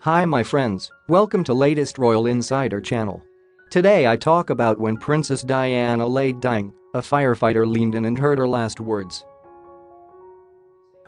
Hi my friends, welcome to latest Royal Insider channel. Today I talk about when Princess Diana lay dying, a firefighter leaned in and heard her last words.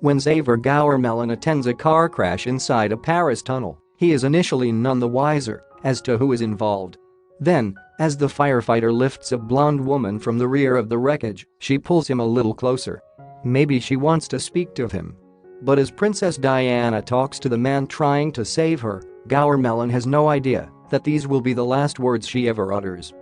When Xaiver Gourmelon attends a car crash inside a Paris tunnel, he is initially none the wiser as to who is involved. Then, as the firefighter lifts a blonde woman from the rear of the wreckage, she pulls him a little closer. Maybe she wants to speak to him. But as Princess Diana talks to the man trying to save her, Gourmelon has no idea that these will be the last words she ever utters.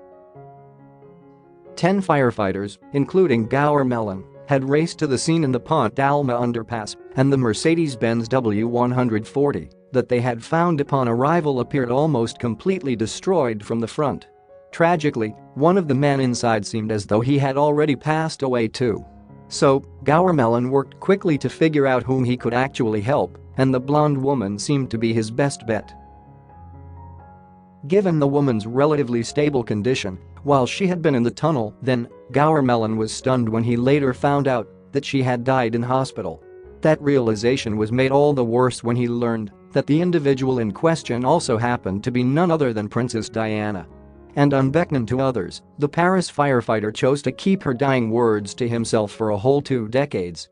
10 firefighters, including Gourmelon, had raced to the scene in the Pont d'Alma underpass, and the Mercedes-Benz W140 that they had found upon arrival appeared almost completely destroyed from the front. Tragically, one of the men inside seemed as though he had already passed away too. So, Gourmelon worked quickly to figure out whom he could actually help, and the blonde woman seemed to be his best bet. Given the woman's relatively stable condition, while she had been in the tunnel, then, Gourmelon was stunned when he later found out that she had died in hospital. That realization was made all the worse when he learned that the individual in question also happened to be none other than Princess Diana. And unbeknown to others, the Paris firefighter chose to keep her dying words to himself for a whole 2 decades.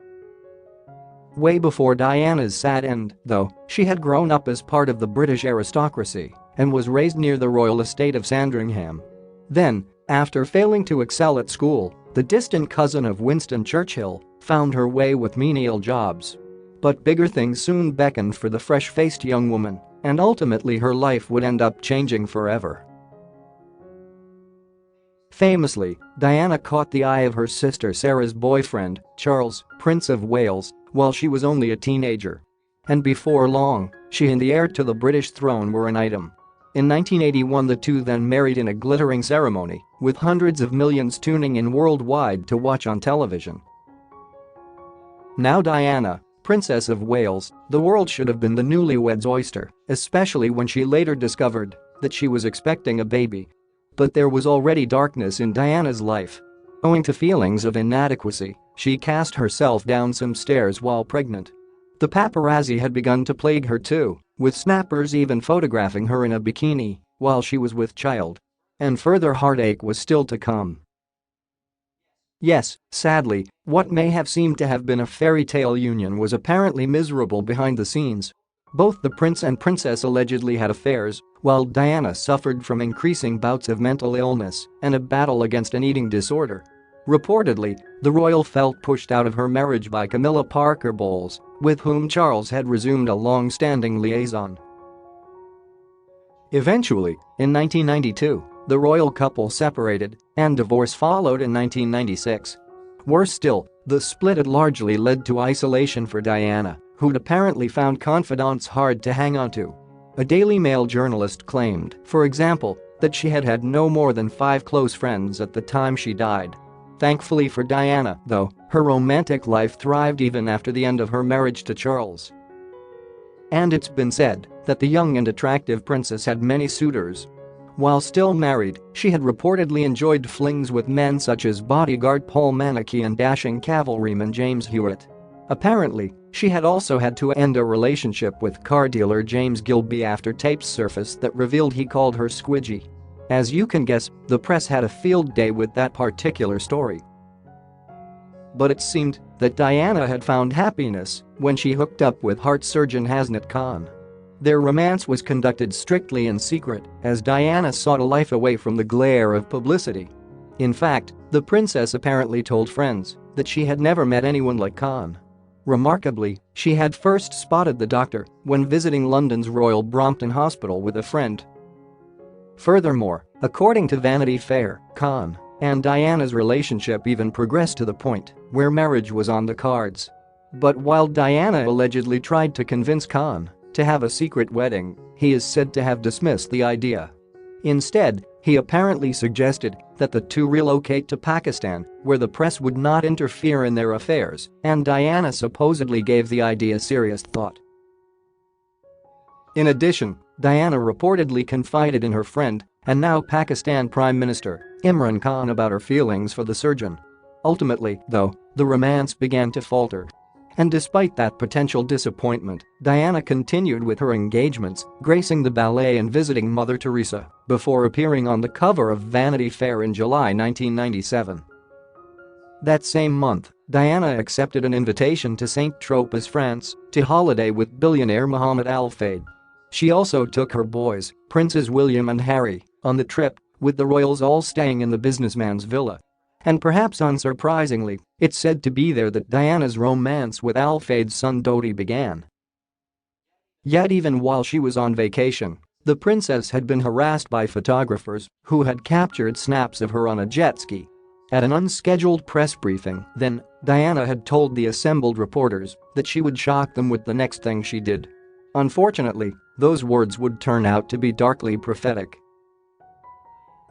Way before Diana's sad end, though, she had grown up as part of the British aristocracy and was raised near the royal estate of Sandringham. Then, after failing to excel at school, the distant cousin of Winston Churchill found her way with menial jobs. But bigger things soon beckoned for the fresh-faced young woman, and ultimately her life would end up changing forever. Famously, Diana caught the eye of her sister Sarah's boyfriend, Charles, Prince of Wales, while she was only a teenager. And before long, she and the heir to the British throne were an item. In 1981 the two then married in a glittering ceremony, with hundreds of millions tuning in worldwide to watch on television. Now Diana, Princess of Wales, the world should have been the newlyweds' oyster, especially when she later discovered that she was expecting a baby. But there was already darkness in Diana's life. Owing to feelings of inadequacy, she cast herself down some stairs while pregnant. The paparazzi had begun to plague her too, with snappers even photographing her in a bikini while she was with child. And further heartache was still to come. Yes, sadly, what may have seemed to have been a fairy tale union was apparently miserable behind the scenes. Both the prince and princess allegedly had affairs, while Diana suffered from increasing bouts of mental illness and a battle against an eating disorder. Reportedly, the royal felt pushed out of her marriage by Camilla Parker Bowles, with whom Charles had resumed a long-standing liaison. Eventually, in 1992, the royal couple separated, and divorce followed in 1996. Worse still, the split had largely led to isolation for Diana, who'd apparently found confidants hard to hang on to. A Daily Mail journalist claimed, for example, that she had had no more than 5 close friends at the time she died. Thankfully for Diana, though, her romantic life thrived even after the end of her marriage to Charles. And it's been said that the young and attractive princess had many suitors. While still married, she had reportedly enjoyed flings with men such as bodyguard Paul Manaki and dashing cavalryman James Hewitt. Apparently, she had also had to end a relationship with car dealer James Gilby after tapes surfaced that revealed he called her squidgy. As you can guess, the press had a field day with that particular story. But it seemed that Diana had found happiness when she hooked up with heart surgeon Hasnat Khan. Their romance was conducted strictly in secret, as Diana sought a life away from the glare of publicity. In fact, the princess apparently told friends that she had never met anyone like Khan. Remarkably, she had first spotted the doctor when visiting London's Royal Brompton Hospital with a friend. Furthermore, according to Vanity Fair, Khan and Diana's relationship even progressed to the point where marriage was on the cards. But while Diana allegedly tried to convince Khan to have a secret wedding, he is said to have dismissed the idea. Instead, he apparently suggested that the two relocate to Pakistan, where the press would not interfere in their affairs, and Diana supposedly gave the idea serious thought. In addition, Diana reportedly confided in her friend and now Pakistan Prime Minister Imran Khan about her feelings for the surgeon. Ultimately, though, the romance began to falter. And despite that potential disappointment, Diana continued with her engagements, gracing the ballet and visiting Mother Teresa, before appearing on the cover of Vanity Fair in July 1997. That same month, Diana accepted an invitation to Saint-Tropez, France, to holiday with billionaire Mohammed Al Fayed. She also took her boys, Princes William and Harry, on the trip, with the royals all staying in the businessman's villa. And perhaps unsurprisingly, it's said to be there that Diana's romance with Al Fayed's son Dodi began. Yet even while she was on vacation, the princess had been harassed by photographers who had captured snaps of her on a jet ski. At an unscheduled press briefing, then, Diana had told the assembled reporters that she would shock them with the next thing she did. Unfortunately, those words would turn out to be darkly prophetic.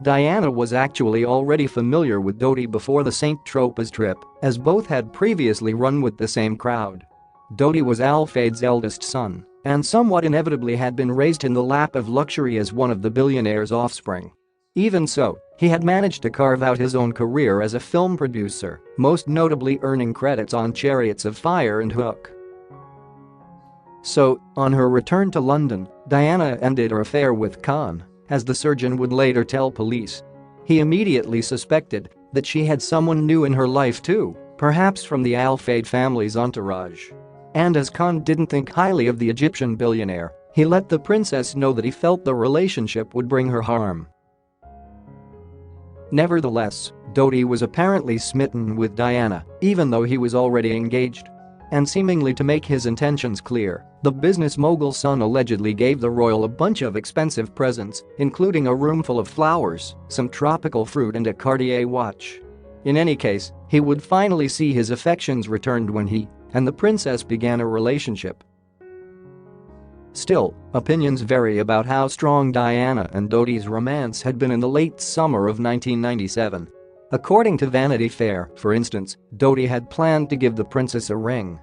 Diana was actually already familiar with Dodi before the Saint-Tropez trip, as both had previously run with the same crowd. Dodi was Al Fayed's eldest son and somewhat inevitably had been raised in the lap of luxury as one of the billionaire's offspring. Even so, he had managed to carve out his own career as a film producer, most notably earning credits on Chariots of Fire and Hook. So, on her return to London, Diana ended her affair with Khan, as the surgeon would later tell police. He immediately suspected that she had someone new in her life too, perhaps from the Al Fayed family's entourage. And as Khan didn't think highly of the Egyptian billionaire, he let the princess know that he felt the relationship would bring her harm. Nevertheless, Dodi was apparently smitten with Diana, even though he was already engaged. And seemingly to make his intentions clear, the business mogul's son allegedly gave the royal a bunch of expensive presents, including a room full of flowers, some tropical fruit and a Cartier watch. In any case, he would finally see his affections returned when he and the princess began a relationship. Still, opinions vary about how strong Diana and Dodi's romance had been in the late summer of 1997. According to Vanity Fair, for instance, Dodi had planned to give the princess a ring.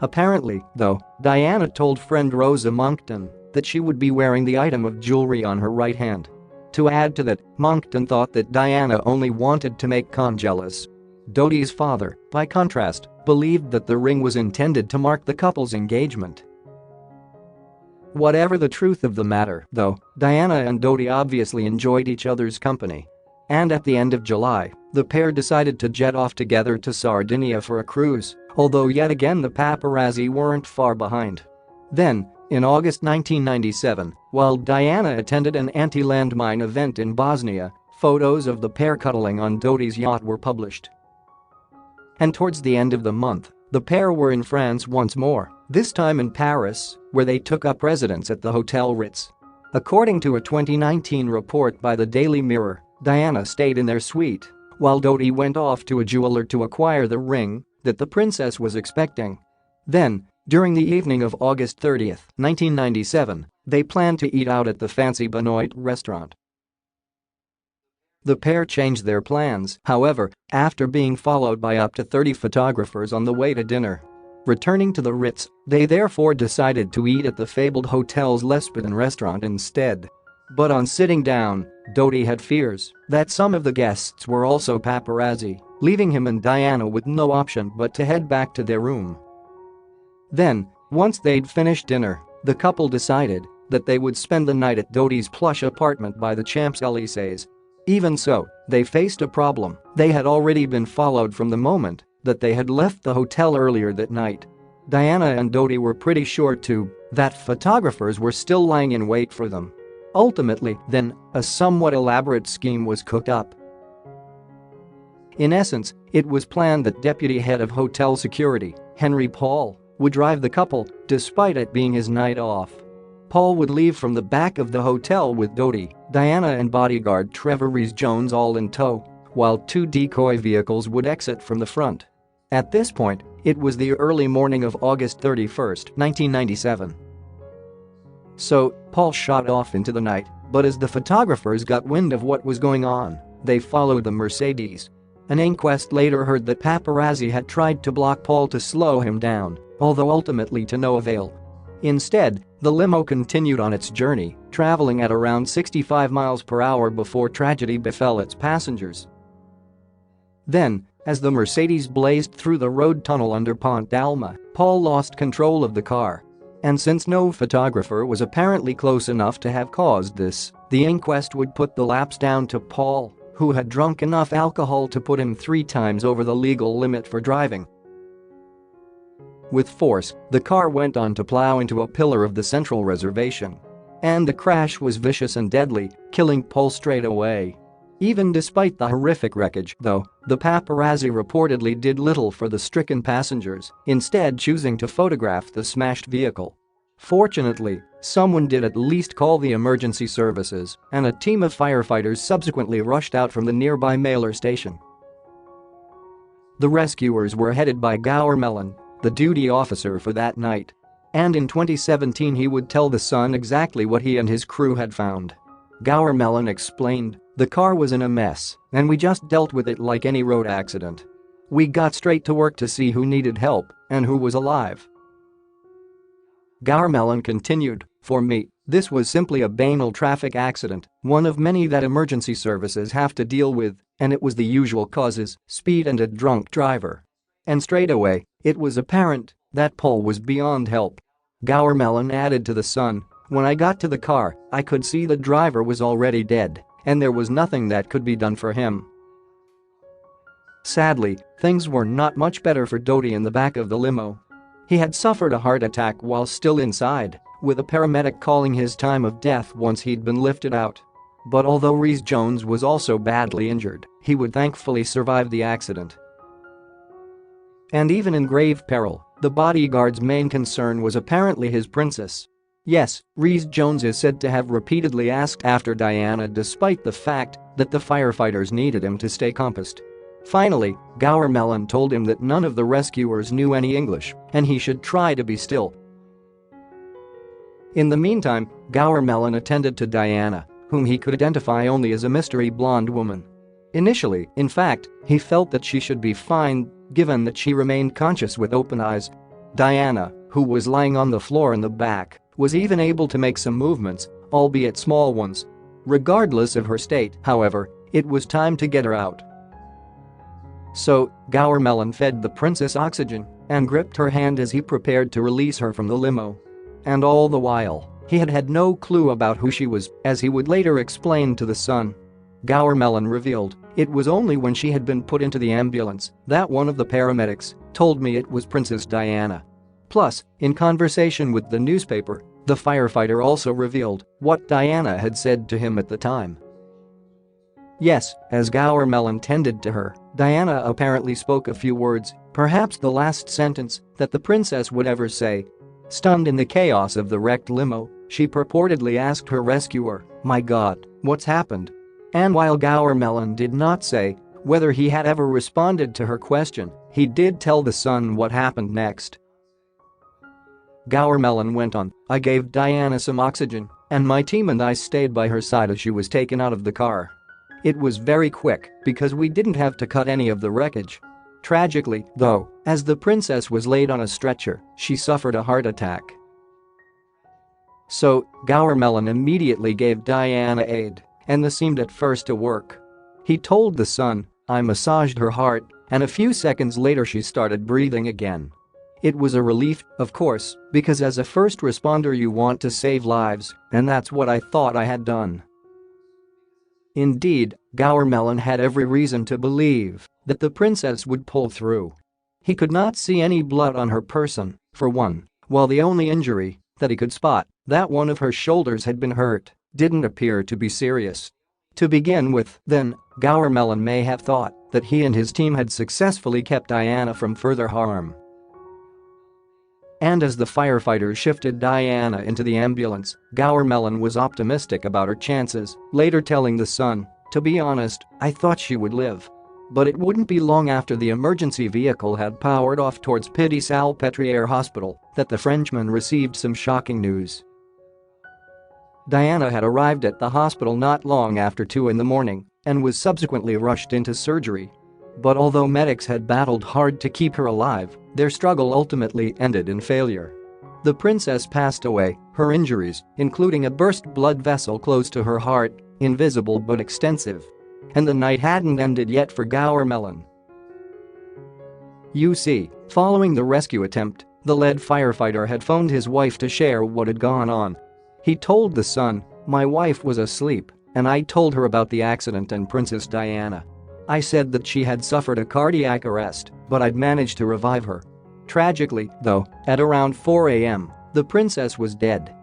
Apparently, though, Diana told friend Rosa Monckton that she would be wearing the item of jewelry on her right hand. To add to that, Monckton thought that Diana only wanted to make Khan jealous. Dodi's father, by contrast, believed that the ring was intended to mark the couple's engagement. Whatever the truth of the matter, though, Diana and Dodi obviously enjoyed each other's company. And at the end of July, the pair decided to jet off together to Sardinia for a cruise, although yet again the paparazzi weren't far behind. Then, in August 1997, while Diana attended an anti-landmine event in Bosnia, photos of the pair cuddling on Dodi's yacht were published. And towards the end of the month, the pair were in France once more, this time in Paris, where they took up residence at the Hotel Ritz. According to a 2019 report by the Daily Mirror, Diana stayed in their suite, while Dodi went off to a jeweler to acquire the ring that the princess was expecting. Then, during the evening of August 30, 1997, they planned to eat out at the fancy Benoit restaurant. The pair changed their plans, however, after being followed by up to 30 photographers on the way to dinner. Returning to the Ritz, they therefore decided to eat at the fabled hotel's L'Espadon restaurant instead. But on sitting down, Dodi had fears that some of the guests were also paparazzi, leaving him and Diana with no option but to head back to their room. Then, once they'd finished dinner, the couple decided that they would spend the night at Dodi's plush apartment by the Champs-Élysées. Even so, they faced a problem. They had already been followed from the moment that they had left the hotel earlier that night. Diana and Dodi were pretty sure too that photographers were still lying in wait for them. Ultimately, then, a somewhat elaborate scheme was cooked up. In essence, it was planned that Deputy Head of Hotel Security, Henry Paul, would drive the couple, despite it being his night off. Paul would leave from the back of the hotel with Dodi, Diana and bodyguard Trevor Rhys-Jones all in tow, while two decoy vehicles would exit from the front. At this point, it was the early morning of August 31, 1997. So, Paul shot off into the night, but as the photographers got wind of what was going on, they followed the Mercedes. An inquest later heard that paparazzi had tried to block Paul to slow him down, although ultimately to no avail. Instead, the limo continued on its journey, traveling at around 65 miles per hour before tragedy befell its passengers. Then, As the Mercedes blazed through the road tunnel under Pont d'Alma, Paul lost control of the car. And since no photographer was apparently close enough to have caused this, the inquest would put the laps down to Paul, who had drunk enough alcohol to put him 3 times over the legal limit for driving. With force, the car went on to plow into a pillar of the central reservation. And the crash was vicious and deadly, killing Paul straight away. Even despite the horrific wreckage, though, the paparazzi reportedly did little for the stricken passengers, instead choosing to photograph the smashed vehicle. Fortunately, someone did at least call the emergency services, and a team of firefighters subsequently rushed out from the nearby Mailer station. The rescuers were headed by Gourmelon, the duty officer for that night. And in 2017 he would tell The Sun exactly what he and his crew had found. Gourmelon explained, "The car was in a mess, and we just dealt with it like any road accident. We got straight to work to see who needed help and who was alive." Gourmelon continued, "For me, this was simply a banal traffic accident, one of many that emergency services have to deal with, and it was the usual causes, speed and a drunk driver. And straight away, it was apparent that Paul was beyond help." Gourmelon added to The Sun, "When I got to the car, I could see the driver was already dead, and there was nothing that could be done for him." Sadly, things were not much better for Doty in the back of the limo. He had suffered a heart attack while still inside, with a paramedic calling his time of death once he'd been lifted out. But although Rhys Jones was also badly injured, he would thankfully survive the accident. And even in grave peril, the bodyguard's main concern was apparently his princess. Yes, Rhys Jones is said to have repeatedly asked after Diana despite the fact that the firefighters needed him to stay compassed. Finally, Gourmelon told him that none of the rescuers knew any English and he should try to be still. In the meantime, Gourmelon attended to Diana, whom he could identify only as a mystery blonde woman. Initially, in fact, he felt that she should be fine, given that she remained conscious with open eyes. Diana, who was lying on the floor in the back, was even able to make some movements, albeit small ones. Regardless of her state, however, it was time to get her out. So, Gourmelon fed the princess oxygen and gripped her hand as he prepared to release her from the limo. And all the while, he had had no clue about who she was, as he would later explain to The Sun. Gourmelon revealed, "It was only when she had been put into the ambulance that one of the paramedics told me it was Princess Diana." Plus, in conversation with the newspaper, the firefighter also revealed what Diana had said to him at the time. Yes, as Gourmelon tended to her, Diana apparently spoke a few words, perhaps the last sentence that the princess would ever say. Stunned in the chaos of the wrecked limo, she purportedly asked her rescuer, "My God, what's happened?" And while Gourmelon did not say whether he had ever responded to her question, he did tell The Sun what happened next. Gourmelon went on, "I gave Diana some oxygen, and my team and I stayed by her side as she was taken out of the car. It was very quick because we didn't have to cut any of the wreckage. Tragically, though, as the princess was laid on a stretcher, she suffered a heart attack." So, Gourmelon immediately gave Diana aid, and this seemed at first to work. He told The Sun, "I massaged her heart, and a few seconds later she started breathing again." It was a relief, of course, because as a first responder you want to save lives, and that's what I thought I had done. Indeed, Gourmelon had every reason to believe that the princess would pull through. He could not see any blood on her person, for one, while the only injury that he could spot, that one of her shoulders had been hurt, didn't appear to be serious. To begin with, then, Gourmelon may have thought that he and his team had successfully kept Diana from further harm. And as the firefighters shifted Diana into the ambulance, Gourmelon was optimistic about her chances, later telling The Sun, "To be honest, I thought she would live. But it wouldn't be long after the emergency vehicle had powered off towards Petit-Salpêtrière Hospital that the Frenchman received some shocking news." Diana had arrived at the hospital not long after 2 in the morning and was subsequently rushed into surgery. But although medics had battled hard to keep her alive, their struggle ultimately ended in failure. The princess passed away, her injuries, including a burst blood vessel close to her heart, invisible but extensive. And the night hadn't ended yet for Gourmelon. You see, following the rescue attempt, the lead firefighter had phoned his wife to share what had gone on. He told the Sun, "My wife was asleep, and I told her about the accident and Princess Diana. I said that she had suffered a cardiac arrest, but I'd managed to revive her. Tragically, though, at around 4 a.m., the princess was dead."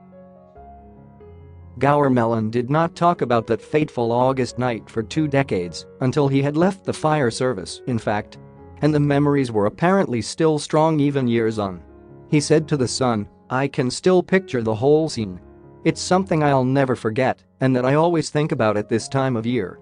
Gourmelon did not talk about that fateful August night for 2 decades until he had left the fire service, in fact. And the memories were apparently still strong even years on. He said to the Sun, "I can still picture the whole scene. It's something I'll never forget and that I always think about at this time of year."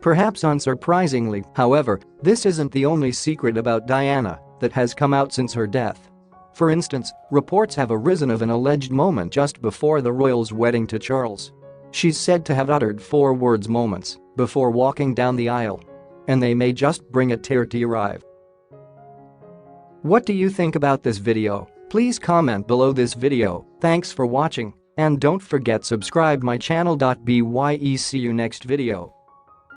Perhaps unsurprisingly, however, this isn't the only secret about Diana that has come out since her death. For instance, reports have arisen of an alleged moment just before the royals' wedding to Charles. She's said to have uttered 4 words moments before walking down the aisle. And they may just bring a tear to your eye. What do you think about this video? Please comment below this video. Thanks for watching, and don't forget subscribe my channel. Bye. See you next video.